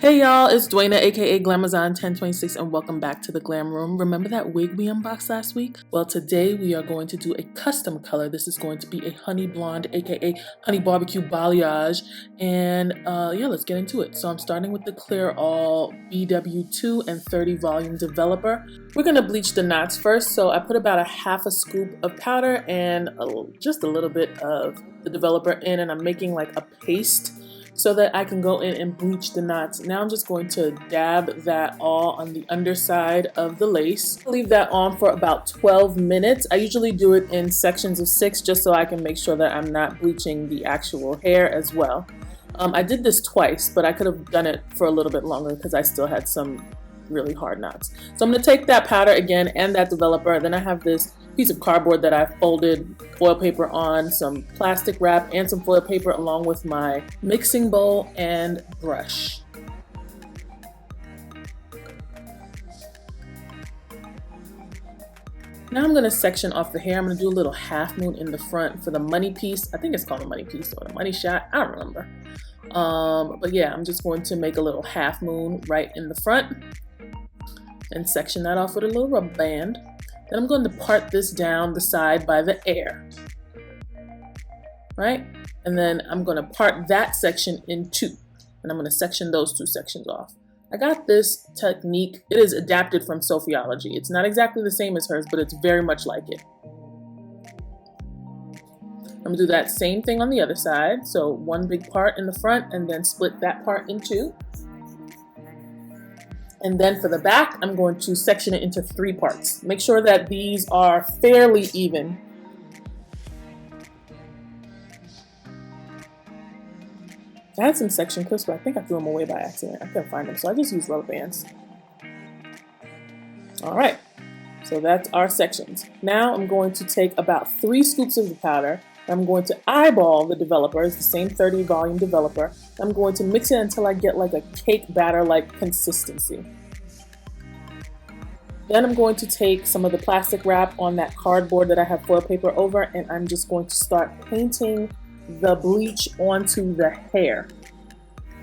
Hey y'all, it's Duana aka Glamazon1026 and welcome back to the Glam Room. Remember that wig we unboxed last week? Well, today we are going to do a custom color. This is going to be a honey blonde aka honey barbecue balayage, and yeah, let's get into it. So I'm starting with the Clear All BW2 and 30 volume developer. We're going to bleach the knots first, so I put about a half a scoop of powder and just a little bit of the developer in, and I'm making like a paste so that I can go in and bleach the knots. Now I'm just going to dab that all on the underside of the lace. Leave that on for about 12 minutes. I usually do it in sections of 6 just so I can make sure that I'm not bleaching the actual hair as well. I did this twice, but I could have done it for a little bit longer because I still had some really hard knots. So I'm going to take that powder again and that developer. Then I have this piece of cardboard that I folded foil paper on, some plastic wrap and some foil paper, along with my mixing bowl and brush. Now I'm going to section off the hair. I'm going to do a little half moon in the front for the money piece. I think it's called a money piece or the money shot. I don't remember. But yeah, I'm just going to make a little half moon right in the front and section that off with a little rubber band. Then I'm going to part this down the side by the air, right? And then I'm going to part that section in two, and I'm going to section those two sections off. I got this technique. It is adapted from Sophiology. It's not exactly the same as hers, but it's very much like it. I'm going to do that same thing on the other side. So one big part in the front and then split that part in two. And then for the back, I'm going to section it into 3 parts. Make sure that these are fairly even. I had some section clips, but I think I threw them away by accident. I couldn't find them, so I just used rubber bands. All right, so that's our sections. Now I'm going to take about 3 scoops of the powder. I'm going to eyeball the developer. It's the same 30 volume developer. I'm going to mix it until I get like a cake batter-like consistency. Then I'm going to take some of the plastic wrap on that cardboard that I have foil paper over, and I'm just going to start painting the bleach onto the hair.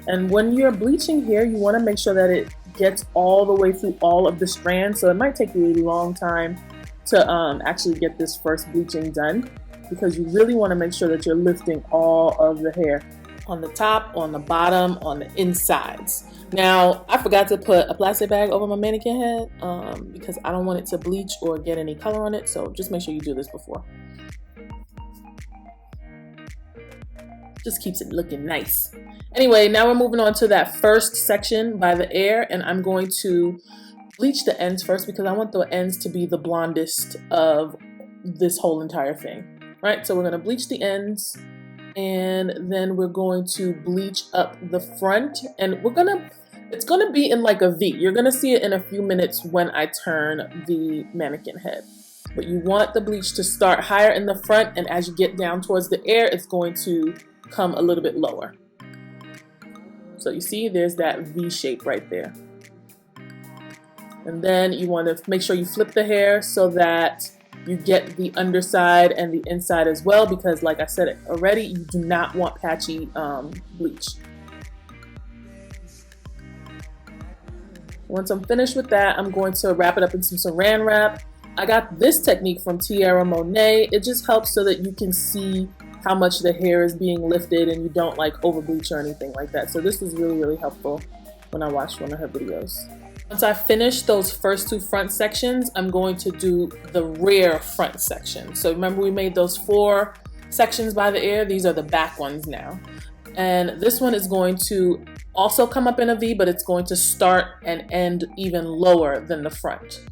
And when you're bleaching hair, you want to make sure that it gets all the way through all of the strands. So it might take you a long time to actually get this first bleaching done, because you really want to make sure that you're lifting all of the hair on the top, on the bottom, on the insides. Now, I forgot to put a plastic bag over my mannequin head because I don't want it to bleach or get any color on it, so just make sure you do this before. Just keeps it looking nice. Anyway, now we're moving on to that first section by the air, and I'm going to bleach the ends first because I want the ends to be the blondest of this whole entire thing. Right, so we're going to bleach the ends, and then we're going to bleach up the front, and it's going to be in like a V. You're going to see it in a few minutes when I turn the mannequin head. But you want the bleach to start higher in the front, and as you get down towards the air, it's going to come a little bit lower. So you see there's that V shape right there. And then you want to make sure you flip the hair so that you get the underside and the inside as well, because like I said already, you do not want patchy bleach. Once I'm finished with that, I'm going to wrap it up in some saran wrap. I got this technique from Tierra Monet. It just helps so that you can see how much the hair is being lifted and you don't like over bleach or anything like that. So this was really, really helpful when I watched one of her videos. Once I finish those first 2 front sections, I'm going to do the rear front section. So remember we made those 4 sections by the air? These are the back ones now. And this one is going to also come up in a V, but it's going to start and end even lower than the front.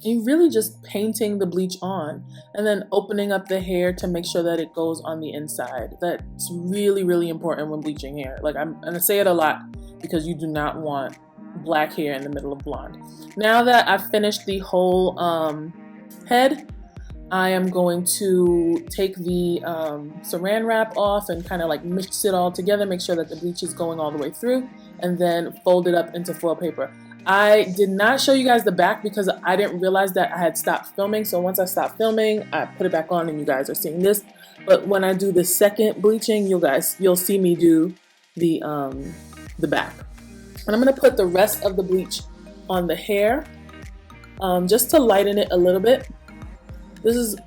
You're really just painting the bleach on and then opening up the hair to make sure that it goes on the inside. That's really, really important when bleaching hair. Like, I'm gonna say it a lot because you do not want black hair in the middle of blonde. Now that I've finished the whole head, I am going to take the saran wrap off and kind of like mix it all together, make sure that the bleach is going all the way through, and then fold it up into foil paper. I did not show you guys the back because I didn't realize that I had stopped filming. So once I stopped filming, I put it back on and you guys are seeing this. But when I do the second bleaching, you'll see me do the back. And I'm gonna put the rest of the bleach on the hair just to lighten it a little bit. This is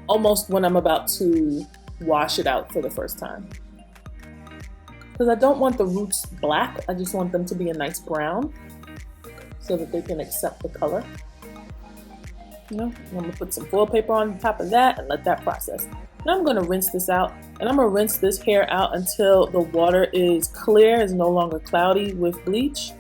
almost when I'm about to wash it out for the first time. Because I don't want the roots black, I just want them to be a nice brown so that they can accept the color. You know, I'm gonna put some foil paper on top of that and let that process. Now I'm gonna rinse this out, and I'm gonna rinse this hair out until the water is clear, is no longer cloudy with bleach.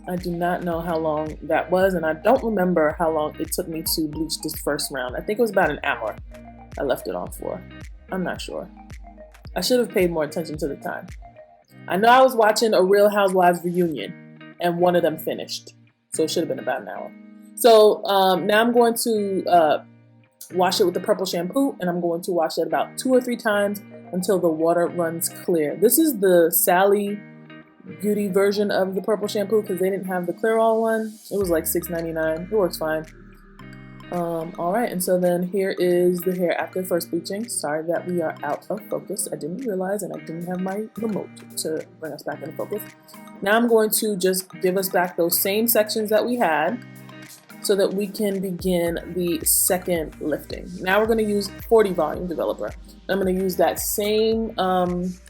I do not know how long that was, and I don't remember how long it took me to bleach this first round. I think it was about an hour I left it on for. I'm not sure. I should have paid more attention to the time. I know I was watching a Real Housewives reunion, and one of them finished. So it should have been about an hour. So now I'm going to wash it with the purple shampoo, and I'm going to wash it about 2 or 3 times until the water runs clear. This is the Sally Beauty version of the purple shampoo because they didn't have the clear all one. It was like $6.99. It works fine. All right, and so then here is the hair after first bleaching. Sorry that we are out of focus. I didn't realize, and I didn't have my remote to bring us back into focus. Now I'm going to just give us back those same sections that we had so that we can begin the second lifting. Now we're going to use 40 volume developer. I'm going to use that same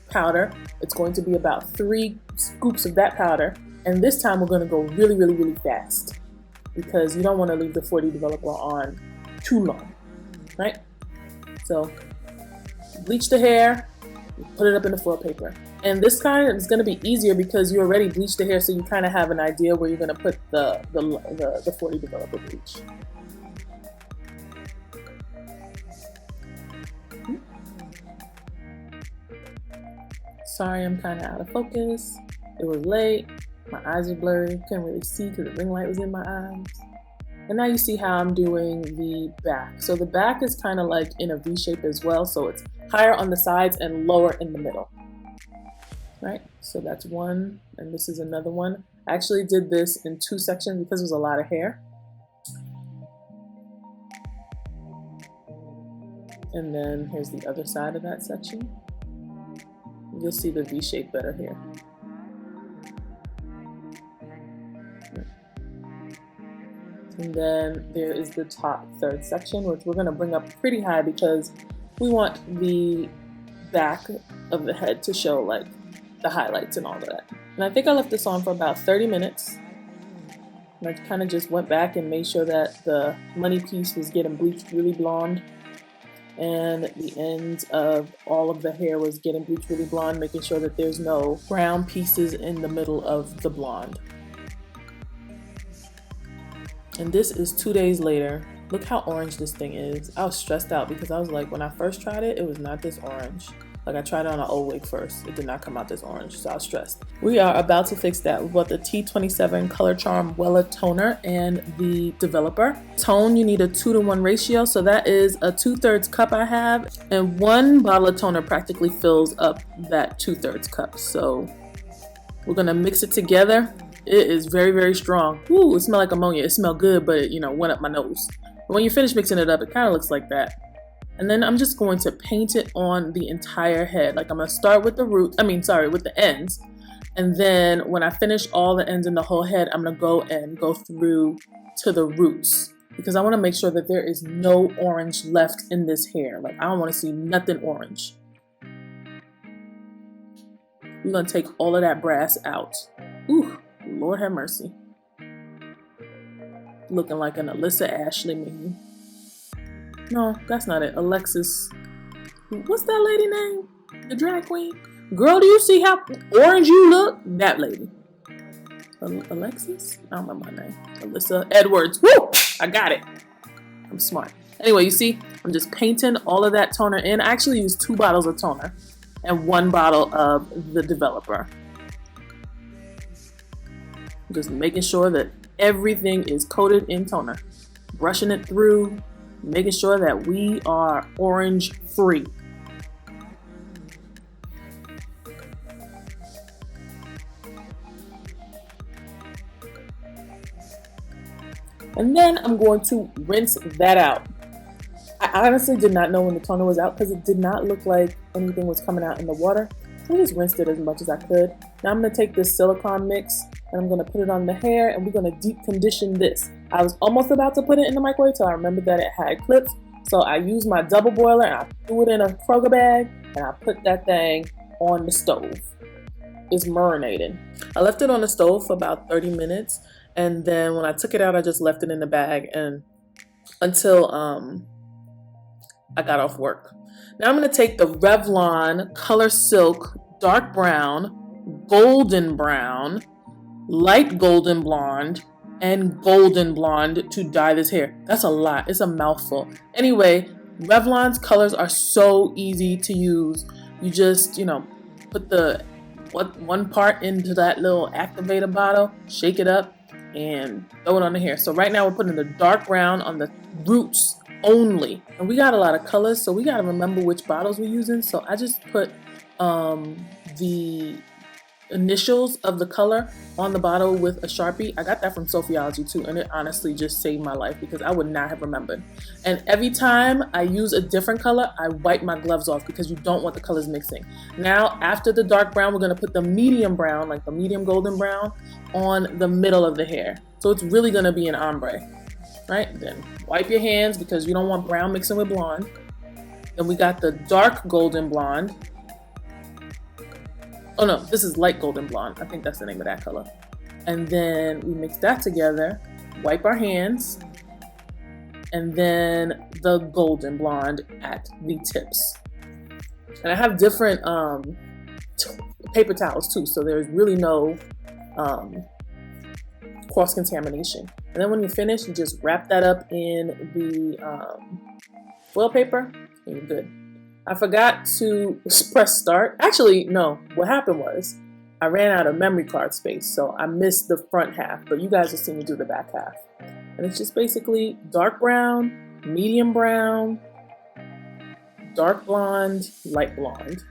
powder. It's going to be about 3 scoops of that powder, and this time we're going to go really, really, really fast because you don't want to leave the 40 developer on too long, right? So bleach the hair, put it up in the foil paper. And this kind is going to be easier because you already bleached the hair, so you kind of have an idea where you're going to put the 40 developer bleach. Sorry, I'm kind of out of focus. It was late. My eyes are blurry. Couldn't really see because the ring light was in my eyes. And now you see how I'm doing the back. So the back is kind of like in a V shape as well. So it's higher on the sides and lower in the middle. Right? So that's one. And this is another one. I actually did this in 2 sections because it was a lot of hair. And then here's the other side of that section. You'll see the V shape better here. And then there is the top third section, which we're going to bring up pretty high because we want the back of the head to show like the highlights and all of that. And I think I left this on for about 30 minutes. And I kind of just went back and made sure that the money piece was getting bleached really blonde. And the ends of all of the hair was getting bleached really blonde, making sure that there's no brown pieces in the middle of the blonde. And this is 2 days later. Look how orange this thing is. I was stressed out because I was like, when I first tried it, it was not this orange. Like I tried it on an old wig first. It did not come out this orange, so I was stressed. We are about to fix that. We bought the T27 Color Charm Wella Toner and the developer. Tone, you need a 2-to-1 ratio, so that is a 2/3 cup I have. And 1 bottle of toner practically fills up that 2/3 cup. So we're gonna mix it together. It is very, very strong. Ooh, it smells like ammonia. It smelled good, but it, went up my nose. But when you finish mixing it up, it kind of looks like that. And then I'm just going to paint it on the entire head. Like I'm gonna start with the with the ends. And then when I finish all the ends in the whole head, I'm gonna go through to the roots because I wanna make sure that there is no orange left in this hair. Like I don't wanna see nothing orange. We're gonna take all of that brass out. Ooh, Lord have mercy. Looking like an Alyssa Ashley meme. No, that's not it. Alexis. What's that lady name? The drag queen? Girl, do you see how orange you look? That lady. Alexis? I don't remember her name. Alyssa Edwards. Woo! I got it. I'm smart. Anyway, you see, I'm just painting all of that toner in. I actually used 2 bottles of toner and 1 bottle of the developer. Just making sure that everything is coated in toner. Brushing it through, making sure that we are orange free. And then I'm going to rinse that out. I honestly did not know when the toner was out because it did not look like anything was coming out in the water. So I just rinsed it as much as I could. Now I'm going to take this silicone mix and I'm going to put it on the hair and we're going to deep condition this. I was almost about to put it in the microwave till I remembered that it had clips. So I used my double boiler and I threw it in a Kroger bag and I put that thing on the stove. It's marinated. I left it on the stove for about 30 minutes and then when I took it out I just left it in the bag and until I got off work. Now I'm going to take the Revlon Colorsilk dark brown, golden brown, light golden blonde, and golden blonde to dye this hair. That's a lot. It's a mouthful. Anyway, Revlon's colors are so easy to use. You just, put the one part into that little activator bottle, shake it up, and throw it on the hair. So right now we're putting the dark brown on the roots only, and we got a lot of colors, so we got to remember which bottles we're using. So I just put the initials of the color on the bottle with a Sharpie. I got that from Sophiology too, and it honestly just saved my life because I would not have remembered. And every time I use a different color, I wipe my gloves off because you don't want the colors mixing. Now after the dark brown, we're going to put the medium brown, like the medium golden brown, on the middle of the hair. So it's really going to be an ombre. Right, then wipe your hands because you don't want brown mixing with blonde. Then we got the dark golden blonde. Oh no, this is light golden blonde. I think that's the name of that color. And then we mix that together, wipe our hands, and then the golden blonde at the tips. And I have different paper towels too, so there's really no cross-contamination. And then when you finish, you just wrap that up in the foil paper and you're good. I forgot to press start. Actually, no, what happened was I ran out of memory card space, so I missed the front half, but you guys will see me do the back half. And it's just basically dark brown, medium brown, dark blonde, light blonde.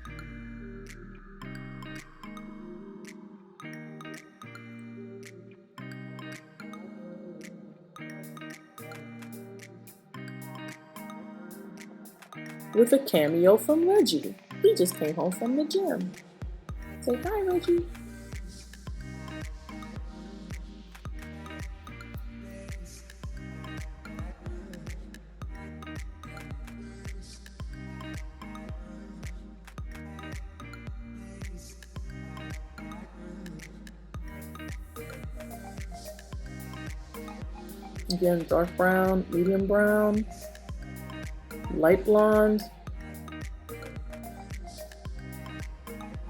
With a cameo from Reggie. He just came home from the gym. Say hi, Reggie. Again, dark brown, medium brown, light blonde.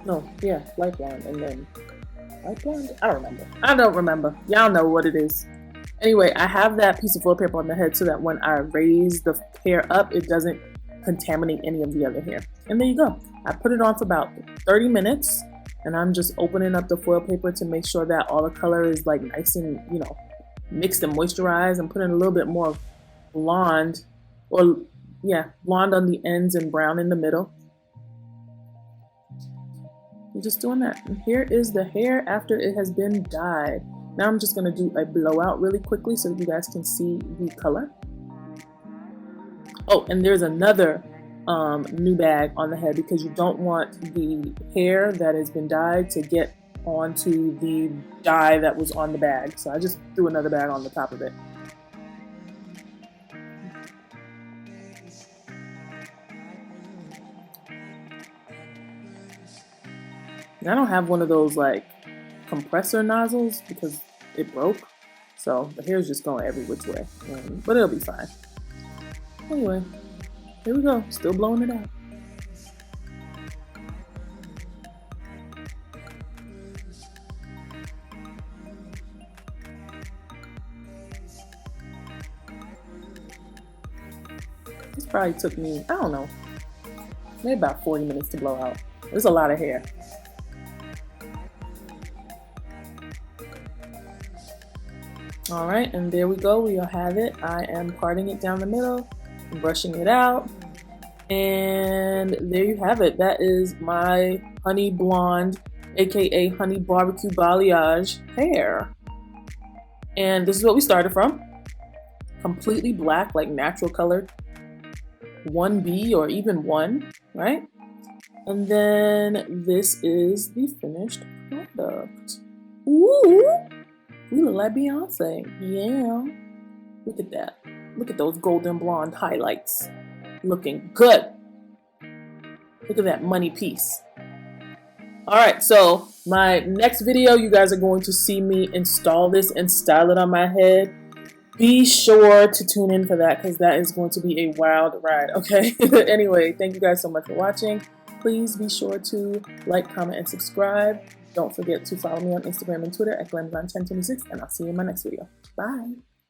No, yeah, light blonde, and then light blonde? I don't remember. Y'all know what it is. Anyway, I have that piece of foil paper on the head so that when I raise the hair up, it doesn't contaminate any of the other hair. And there you go. I put it on for about 30 minutes, and I'm just opening up the foil paper to make sure that all the color is like nice and, mixed and moisturized. I'm putting a little bit more blonde, blonde on the ends and brown in the middle. I'm just doing that. And here is the hair after it has been dyed. Now I'm just going to do a blowout really quickly so you guys can see the color. Oh, and there's another new bag on the head because you don't want the hair that has been dyed to get onto the dye that was on the bag. So I just threw another bag on the top of it. I don't have one of those like compressor nozzles because it broke, so the hair's just going every which way, but it'll be fine. Anyway, here we go, still blowing it out. This probably took me, I don't know, maybe about 40 minutes to blow out. There's a lot of hair. All right, and there we go. We all have it. I am parting it down the middle, brushing it out, and there you have it. That is my honey blonde, aka honey barbecue balayage hair. And this is what we started from. Completely black, like natural colored 1B or even 1, right? And then this is the finished product. Ooh! We look like Beyonce. Yeah. Look at that. Look at those golden blonde highlights. Looking good. Look at that money piece. Alright, so my next video, you guys are going to see me install this and style it on my head. Be sure to tune in for that because that is going to be a wild ride, okay? Anyway, thank you guys so much for watching. Please be sure to like, comment, and subscribe. Don't forget to follow me on Instagram and Twitter at glamazon1026, and I'll see you in my next video. Bye!